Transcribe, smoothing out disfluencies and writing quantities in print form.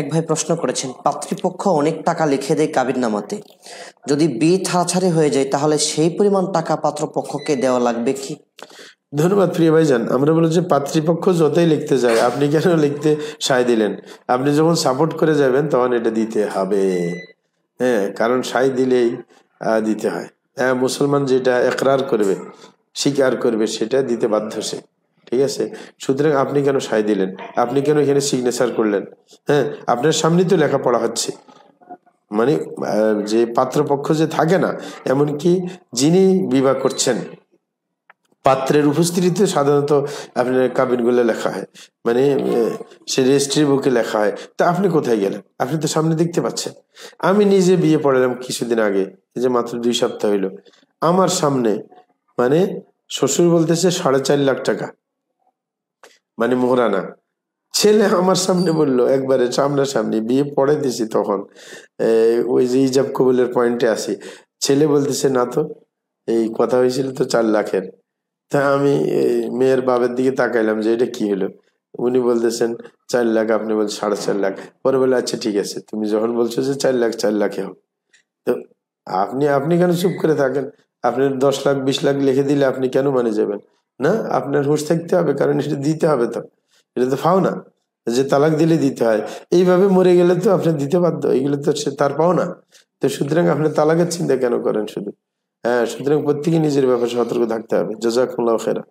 এক ভাই প্রশ্ন করেছেন, পাত্রীপক্ষ অনেক টাকা লিখে দেয় কাবিননামাতে, যদি বিয়ে ছাড়াছাড়ি হয়ে যায় তাহলে সেই পরিমাণ টাকা পাত্রপক্ষকে দেওয়া লাগবে কি? ধন্যবাদ প্রিয় ভাইজান। আমরা বলি যে পাত্রীপক্ষ যতই লিখতে যায়, আপনি কেন লিখতে সায় দিলেন? আপনি যখন সাপোর্ট করে যাবেন তখন এটা দিতে হবে। হ্যাঁ, কারণ সায় দিলেই দিতে হয়। হ্যাঁ, মুসলমান যেটা একরার করবে, স্বীকার করবে, সেটা দিতে বাধ্য সে। ঠিক আছে, সুতরাং আপনি কেন সায় দিলেন? আপনি কেন এখানে সিগনেচার করলেন? হ্যাঁ, আপনার সামনেই তো লেখাপড়া হচ্ছে। মানে যে পাত্রপক্ষ যে থাকে না, এমনকি যিনি বিবাহ করছেন পাত্রের উপস্থিতিতে সাধারণত আপনার কাবিনগুলো লেখা হয়, মানে সে রেজিস্ট্রি বুকে লেখা হয়। তা আপনি কোথায় গেলেন? আপনি তো সামনে দেখতে পাচ্ছেন। আমি নিজে বিয়ে পড়ালাম কিছুদিন আগে, এই যে মাত্র 2 সপ্তাহ হইলো। আমার সামনে মানে শ্বশুর বলতেছে 4.5 লাখ টাকা, মানে মোহরানা। ছেলে আমার সামনে বললো, একবারে সামনাসামনি, বিয়ে পড়ে দিছি তখন, ওই যে ইজাব কবুলের পয়েন্টে আসি, ছেলে বলতেছে না তো, এই কথা হয়েছিল তো 4 লাখের। তা আমি মেয়ের বাবার দিকে তাকাইলাম যে এটা কি হলো। উনি বলতেছেন 4 লাখ, আপনি বলছেন 4.5 লাখ। পরে বলে আচ্ছা ঠিক আছে, তুমি যখন বলছো যে 4 লাখ, 4 লাখে হোক। তো আপনি আপনি কেন চুপ করে থাকেন? আপনি 10 লাখ 20 লাখ লিখে দিলে আপনি কেন মানে যাবেন? না, আপনার হুঁশ থাকতে হবে, কারণ এটা দিতে হবে। তো এটা তো পাও না যে তালাক দিলে দিতে হয়। এইভাবে মরে গেলে তো আপনি দিতে বাধ্য, এগুলো তো সে তার পাও না। তো সুতরাং আপনি তালাকের চিন্তা কেন করেন শুধু? হ্যাঁ, সুতরাং প্রত্যেকে নিজের ব্যাপারে সতর্ক থাকতে হবে। জাযাকুমুল্লাহু খাইরান।